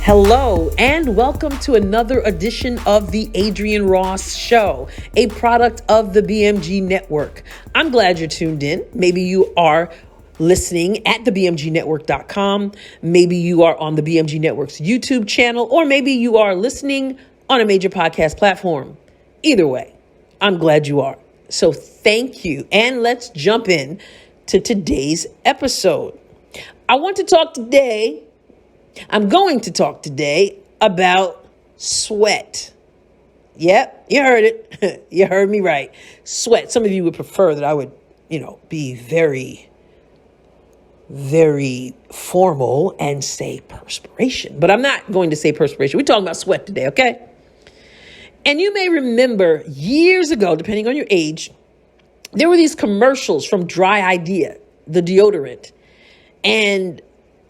Hello, and welcome to another edition of the Adrienne Ross Show, a product of the BMG Network. I'm glad you're tuned in. Maybe you are listening at thebmgnetwork.com. Maybe you are on the BMG Network's YouTube channel, or maybe you are listening on a major podcast platform. Either way, I'm glad you are. So thank you. And let's jump in to today's episode. I'm going to talk today about sweat. Yep, you heard it. You heard me right. Sweat. Some of you would prefer that I would, be very, very formal and say perspiration. But I'm not going to say perspiration. We're talking about sweat today, okay? And you may remember years ago, depending on your age, there were these commercials from Dry Idea, the deodorant. And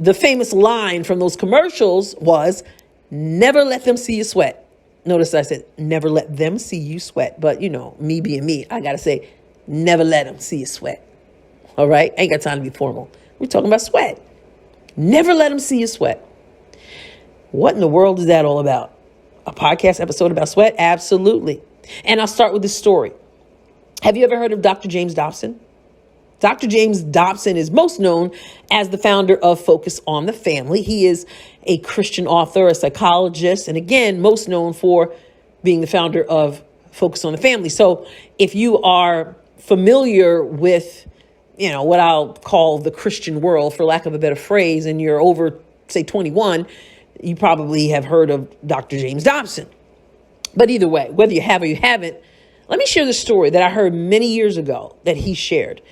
the famous line from those commercials was, never let them see you sweat. Notice I said, never let them see you sweat. But, me being me, I got to say, never let them see you sweat. All right? Ain't got time to be formal. We're talking about sweat. Never let them see you sweat. What in the world is that all about? A podcast episode about sweat? Absolutely. And I'll start with this story. Have you ever heard of Dr. James Dobson? Dr. James Dobson is most known as the founder of Focus on the Family. He is a Christian author, a psychologist, and again, most known for being the founder of Focus on the Family. So if you are familiar with, what I'll call the Christian world, for lack of a better phrase, and you're over, say, 21, you probably have heard of Dr. James Dobson. But either way, whether you have or you haven't, let me share the story that I heard many years ago that he shared.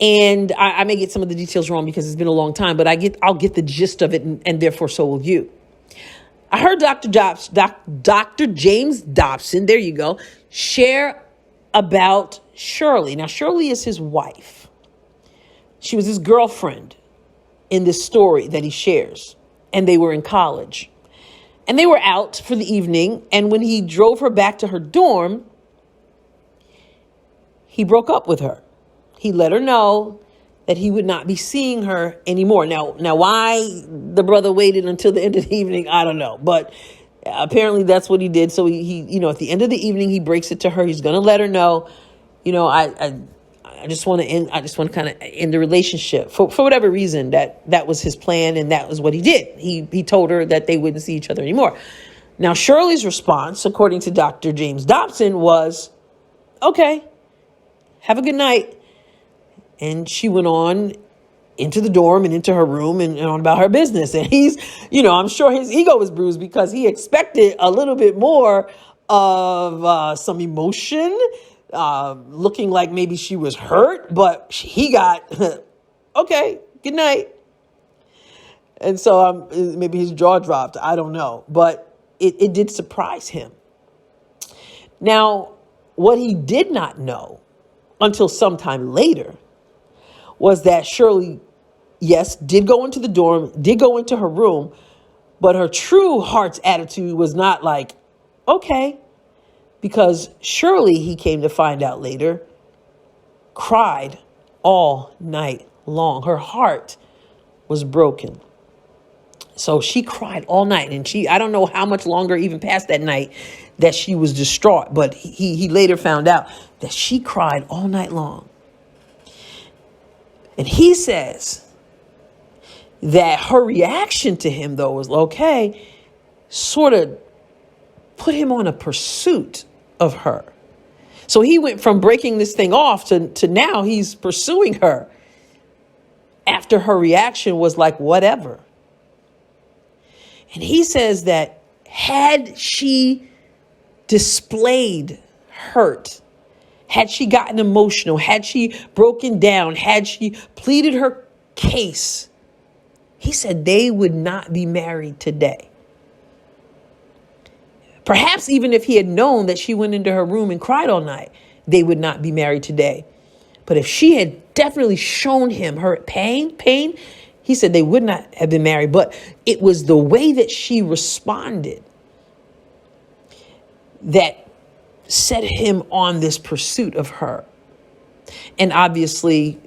And I may get some of the details wrong because it's been a long time, but I'll get the gist of it, and therefore so will you. I heard Dr. James Dobson, there you go, share about Shirley. Now, Shirley is his wife. She was his girlfriend in this story that he shares, and they were in college. And they were out for the evening, and when he drove her back to her dorm, he broke up with her. He let her know that he would not be seeing her anymore. Now, why the brother waited until the end of the evening, I don't know. But apparently that's what he did. So he at the end of the evening, he breaks it to her. He's going to let her know, I just want to end. I just want to kind of end the relationship for whatever reason. That was his plan, and that was what he did. He told her that they wouldn't see each other anymore. Now, Shirley's response, according to Dr. James Dobson, was, okay, have a good night. And she went on into the dorm and into her room and on about her business. And he's, I'm sure his ego was bruised because he expected a little bit more of some emotion, looking like maybe she was hurt, but he got, okay, good night. And so maybe his jaw dropped. I don't know. But it did surprise him. Now, what he did not know until sometime later was that Shirley, yes, did go into the dorm, did go into her room, but her true heart's attitude was not like, okay, because Shirley, he came to find out later, cried all night long. Her heart was broken. So she cried all night, and I don't know how much longer, even past that night, that she was distraught, but he later found out that she cried all night long. And he says that her reaction to him, though, was okay, sort of put him on a pursuit of her. So he went from breaking this thing off to now he's pursuing her after her reaction was like, whatever. And he says that had she displayed hurt, had she gotten emotional, had she broken down, had she pleaded her case, he said they would not be married today. Perhaps even if he had known that she went into her room and cried all night, they would not be married today. But if she had definitely shown him her pain, he said they would not have been married. But it was the way that she responded that set him on this pursuit of her. And obviously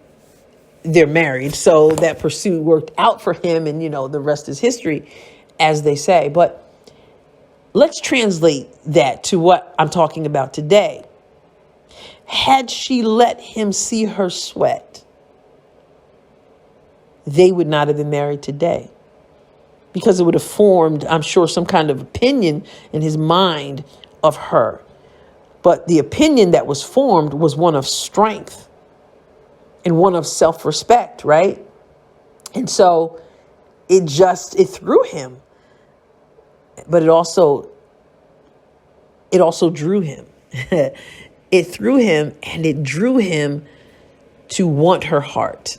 they're married. So that pursuit worked out for him. And, the rest is history. as they say. But let's translate that to what I'm talking about today. Had she let him see her sweat, they would not have been married today, because it would have formed, I'm sure, some kind of opinion in his mind of her. But the opinion that was formed was one of strength and one of self-respect, right? And so it threw him, but it also drew him. It threw him, and it drew him to want her heart.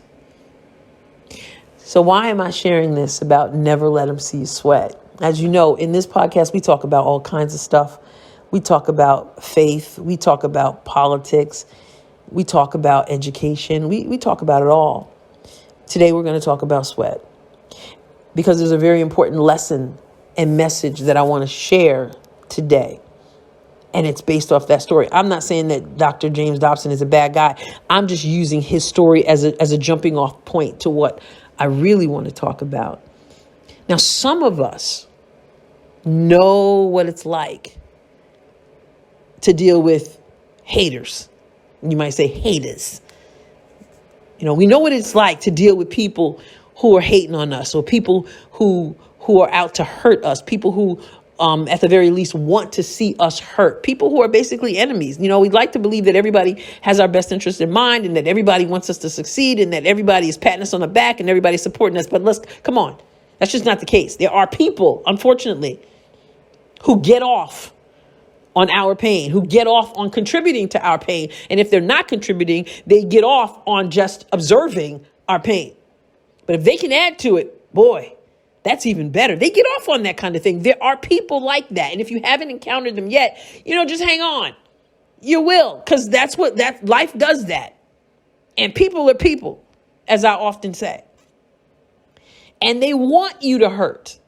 So why am I sharing this about never let him see you sweat? As you know, in this podcast, we talk about all kinds of stuff. We talk about faith. We talk about politics. We talk about education. We talk about it all. Today, we're going to talk about sweat, because there's a very important lesson and message that I want to share today. And it's based off that story. I'm not saying that Dr. James Dobson is a bad guy. I'm just using his story as a jumping off point to what I really want to talk about. Now, some of us know what it's like to deal with haters. You might say haters. We know what it's like to deal with people who are hating on us, or people who are out to hurt us, people who at the very least want to see us hurt, people who are basically enemies. We'd like to believe that everybody has our best interest in mind, and that everybody wants us to succeed, and that everybody is patting us on the back and everybody's supporting us. But come on. That's just not the case. There are people, unfortunately, who get off on our pain, who get off on contributing to our pain. And if they're not contributing, they get off on just observing our pain. But if they can add to it, boy, that's even better. They get off on that kind of thing. There are people like that. And if you haven't encountered them yet, just hang on. You will, because that's life does that. And people are people, as I often say. And they want you to hurt.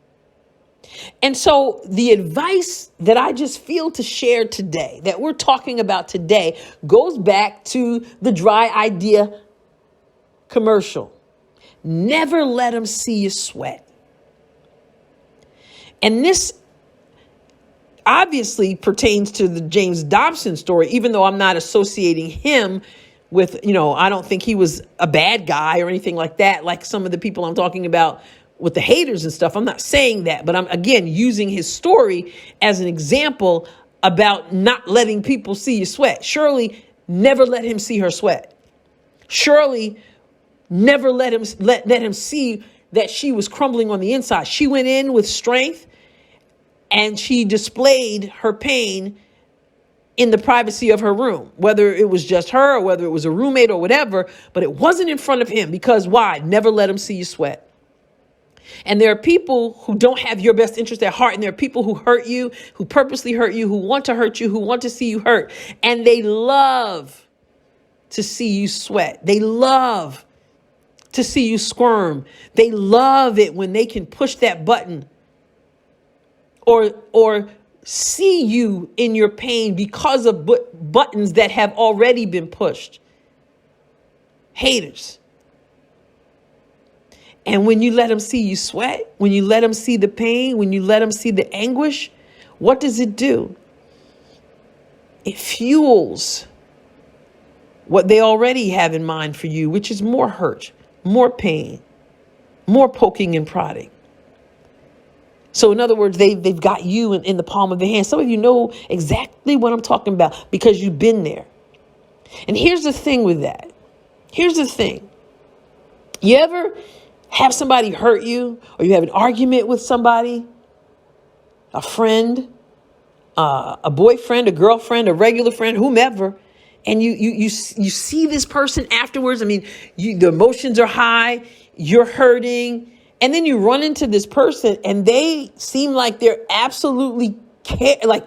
And so the advice that I just feel to share today, that we're talking about today, goes back to the Dry Idea commercial. Never let them see you sweat. And this obviously pertains to the James Dobson story, even though I'm not associating him with, I don't think he was a bad guy or anything like that, like some of the people I'm talking about with the haters and stuff. I'm not saying that, but I'm, again, using his story as an example about not letting people see you sweat. Shirley never let him see her sweat. Shirley never let him see that she was crumbling on the inside. She went in with strength, and she displayed her pain in the privacy of her room, whether it was just her or whether it was a roommate or whatever, but it wasn't in front of him, because why? Never let him see you sweat. And there are people who don't have your best interest at heart. And there are people who hurt you, who purposely hurt you, who want to hurt you, who want to see you hurt. And they love to see you sweat. They love to see you squirm. They love it when they can push that button or see you in your pain because of buttons that have already been pushed. Haters. And when you let them see you sweat, when you let them see the pain, when you let them see the anguish, what does it do? It fuels what they already have in mind for you, which is more hurt, more pain, more poking and prodding. So in other words, they've got you in the palm of their hand. Some of you know exactly what I'm talking about because you've been there. And here's the thing with that. Here's the thing. You ever have somebody hurt you, or you have an argument with somebody, a friend, a boyfriend, a girlfriend, a regular friend, whomever, and you see this person afterwards? I mean, the emotions are high, you're hurting, and then you run into this person and they seem like they're absolutely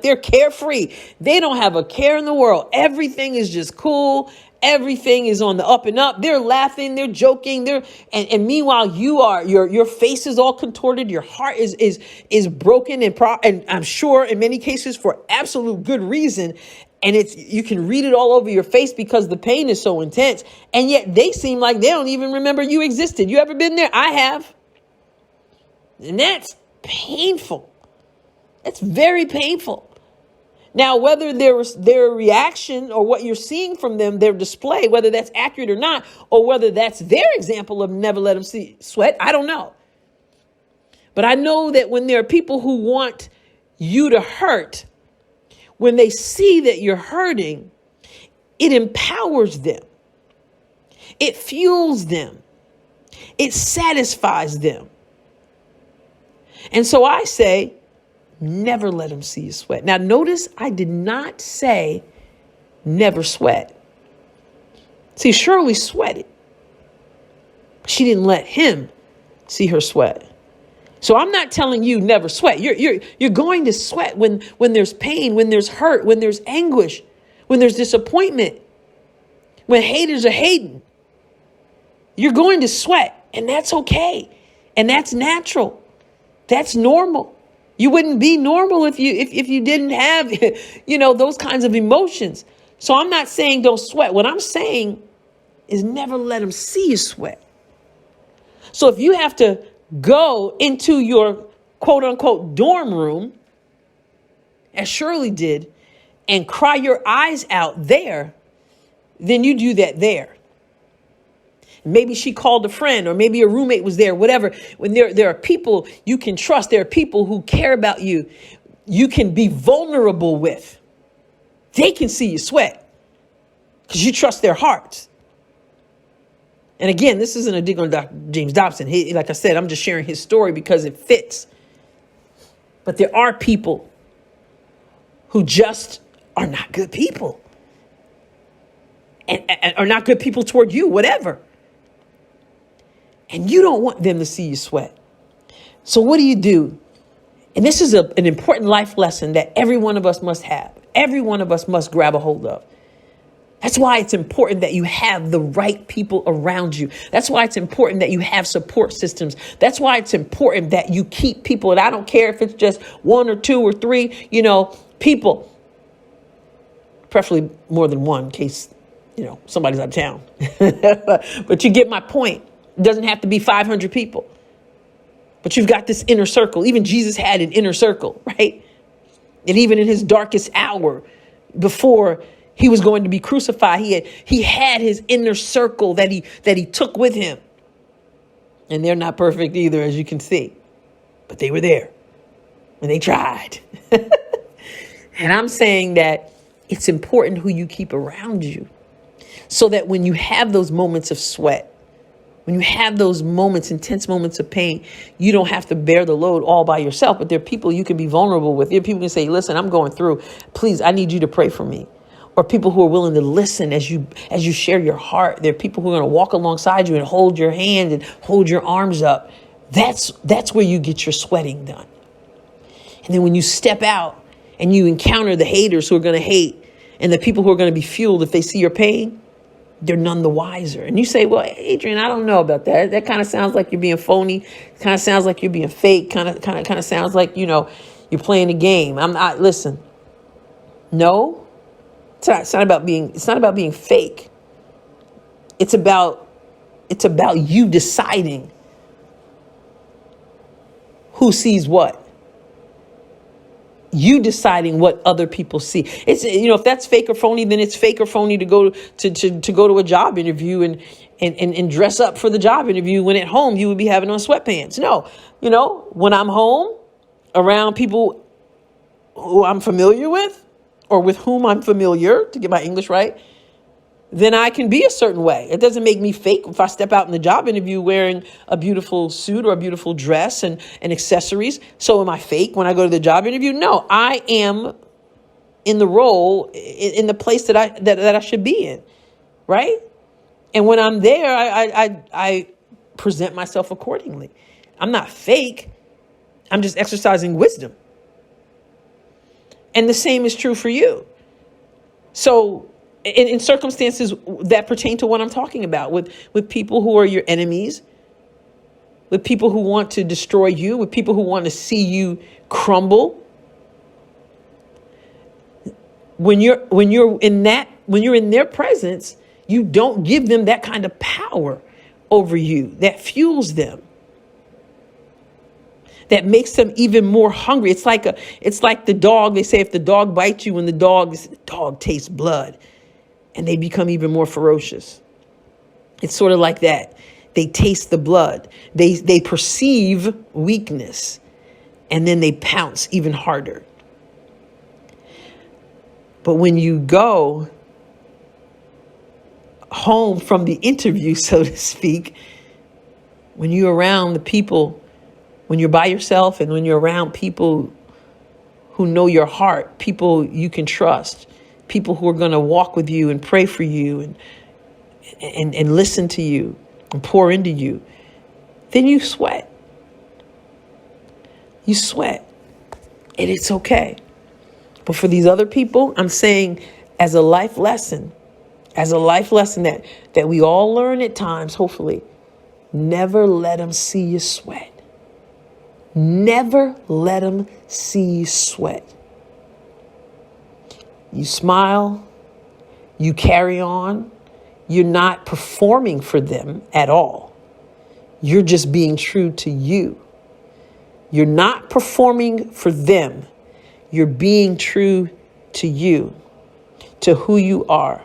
they're carefree. They don't have a care in the world. Everything is just cool. Everything is on the up and up. They're laughing, they're joking, and meanwhile your face is all contorted, your heart is broken and I'm sure in many cases for absolute good reason. And you can read it all over your face because the pain is so intense. And yet they seem like they don't even remember you existed. You ever been there? I have. And painful. It's very painful. Now, whether their reaction or what you're seeing from them, their display, whether that's accurate or not, or whether that's their example of never let them see sweat, I don't know. But I know that when there are people who want you to hurt, when they see that you're hurting, it empowers them. It fuels them. It satisfies them. And so I say, never let them see you sweat. Now, notice I did not say never sweat. See, Shirley sweated. She didn't let him see her sweat. So I'm not telling you never sweat. You're going to sweat when there's pain, when there's hurt, when there's anguish, when there's disappointment, when haters are hating. You're going to sweat, and that's okay. And that's natural. That's normal. You wouldn't be normal if you didn't have, those kinds of emotions. So I'm not saying don't sweat. What I'm saying is never let them see you sweat. So if you have to go into your quote unquote dorm room, as Shirley did, and cry your eyes out there, then you do that there. Maybe she called a friend, or maybe a roommate was there, whatever. When there are people you can trust, there are people who care about you, you can be vulnerable with. They can see you sweat because you trust their hearts. And again, this isn't a dig on Dr. James Dobson. Like I said, I'm just sharing his story because it fits. But there are people who just are not good people and are not good people toward you, whatever. And you don't want them to see you sweat. So what do? And this is an important life lesson that every one of us must have. Every one of us must grab a hold of. That's why it's important that you have the right people around you. That's why it's important that you have support systems. That's why it's important that you keep people. And I don't care if it's just one or two or three, people, preferably more than one in case, somebody's out of town. But you get my point. It doesn't have to be 500 people. But you've got this inner circle. Even Jesus had an inner circle, right? And even in his darkest hour, before he was going to be crucified, he had his inner circle that he took with him. And they're not perfect either, as you can see. But they were there. And they tried. And I'm saying that it's important who you keep around you. So that when you have those moments of sweat, when you have those moments, intense moments of pain, you don't have to bear the load all by yourself. But there are people you can be vulnerable with. There are people who can say, listen, I'm going through. Please, I need you to pray for me. Or people who are willing to listen as you share your heart. There are people who are going to walk alongside you and hold your hand and hold your arms up. That's where you get your sweating done. And then when you step out and you encounter the haters who are going to hate and the people who are going to be fueled if they see your pain, they're none the wiser. And you say, well, Adrian, I don't know about that. That kind of sounds like you're being phony. Kind of sounds like you're being fake. Kind of sounds like, you're playing a game. Listen, no, it's not about being fake. It's about you deciding who sees what. You deciding what other people see. It's, if that's fake or phony, then it's fake or phony to go to a job interview and dress up for the job interview when at home you would be having on sweatpants. No, when I'm home around people who I'm familiar with or with whom I'm familiar, to get my English right, then I can be a certain way. It doesn't make me fake if I step out in the job interview wearing a beautiful suit or a beautiful dress and accessories. So am I fake when I go to the job interview? No, I am in the role, in the place that I should be in, right? And when I'm there, I present myself accordingly. I'm not fake. I'm just exercising wisdom. And the same is true for you. So in circumstances that pertain to what I'm talking about, with people who are your enemies, with people who want to destroy you, with people who want to see you crumble, when you're in their presence, you don't give them that kind of power over you that fuels them. that makes them even more hungry. It's like the dog. They say if the dog bites you, when the dog tastes blood, and they become even more ferocious. It's sort of like that. They taste the blood. They perceive weakness, and then they pounce even harder. But when you go home from the interview, so to speak, when you're around the people, when you're by yourself and when you're around people who know your heart, people you can trust, people who are going to walk with you and pray for you and listen to you and pour into you, then you sweat. You sweat. And it's okay. But for these other people, I'm saying as a life lesson that we all learn at times, hopefully, never let them see you sweat. Never let them see you sweat. You smile, you carry on, you're not performing for them at all. You're just being true to you. You're not performing for them. You're being true to you, to who you are.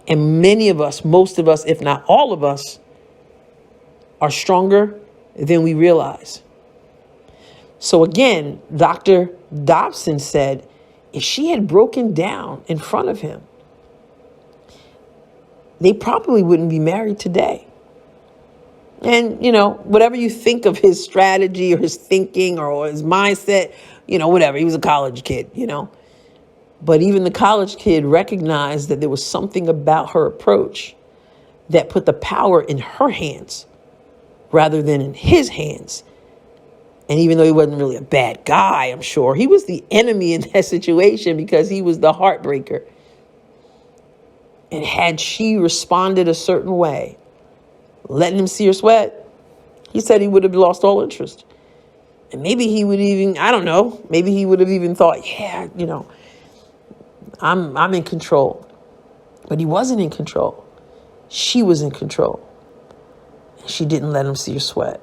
And many of us, most of us, if not all of us, are stronger than we realize. So again, Dr. Dobson said, if she had broken down in front of him, they probably wouldn't be married today. And, whatever you think of his strategy or his thinking or his mindset, whatever, he was a college kid, But even the college kid recognized that there was something about her approach that put the power in her hands rather than in his hands. And even though he wasn't really a bad guy, I'm sure, he was the enemy in that situation because he was the heartbreaker. And had she responded a certain way, letting him see her sweat, he said he would have lost all interest. And maybe he would even, I don't know, maybe he would have even thought, I'm in control. But he wasn't in control. She was in control. And she didn't let him see her sweat.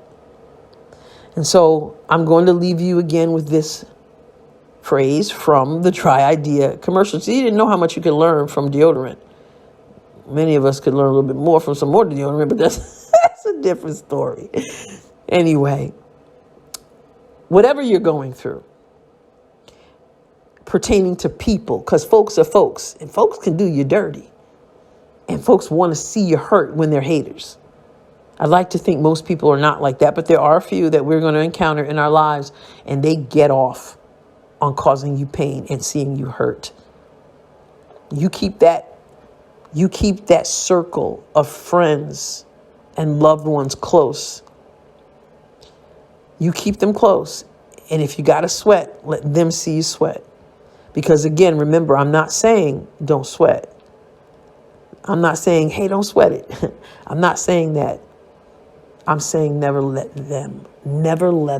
And so I'm going to leave you again with this phrase from the Try Idea commercial. So you didn't know how much you could learn from deodorant. Many of us could learn a little bit more from some more deodorant, but that's a different story. Anyway, whatever you're going through pertaining to people, because folks are folks, and folks can do you dirty, and folks want to see you hurt when they're haters. I'd like to think most people are not like that, but there are a few that we're going to encounter in our lives, and they get off on causing you pain and seeing you hurt. You keep that circle of friends and loved ones close. You keep them close. And if you got to sweat, let them see you sweat. Because again, remember, I'm not saying don't sweat. I'm not saying, hey, don't sweat it. I'm not saying that. I'm saying never let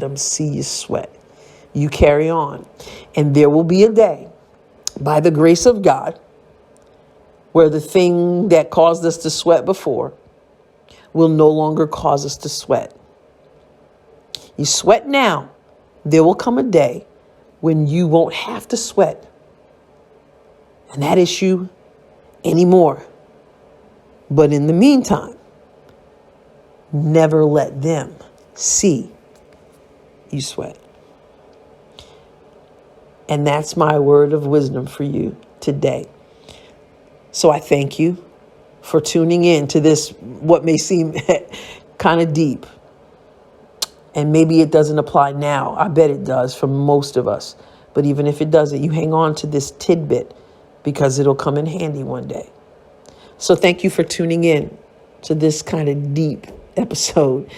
them see you sweat. You carry on. And there will be a day, by the grace of God, where the thing that caused us to sweat before will no longer cause us to sweat. You sweat now. There will come a day when you won't have to sweat and that issue anymore. But in the meantime, never let them see you sweat. And that's my word of wisdom for you today. So I thank you for tuning in to this, what may seem kind of deep. And maybe it doesn't apply now. I bet it does for most of us. But even if it doesn't, you hang on to this tidbit because it'll come in handy one day. So thank you for tuning in to this kind of deep episode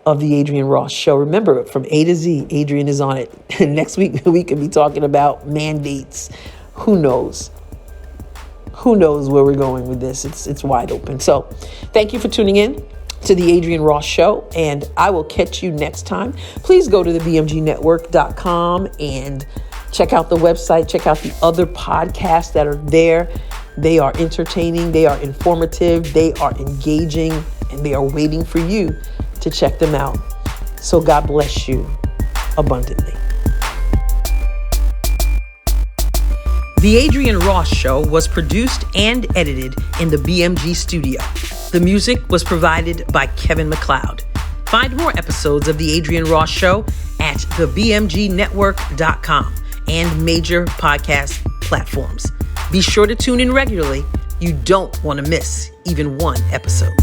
of the Adrienne Ross Show. Remember, from A to Z, Adrienne is on it. Next week, we could be talking about mandates. Who knows? Who knows where we're going with this? It's wide open. So thank you for tuning in to the Adrienne Ross Show, and I will catch you next time. Please go to the BMGnetwork.com and check out the website. Check out the other podcasts that are there. They are entertaining. They are informative. They are engaging, and they are waiting for you to check them out. So God bless you. abundantly. The Adrienne Ross Show was produced and edited in the BMG studio. The music was provided by Kevin MacLeod. Find more episodes of The Adrienne Ross Show at thebmgnetwork.com and major podcast platforms. Be sure to tune in regularly. You don't want to miss even one episode.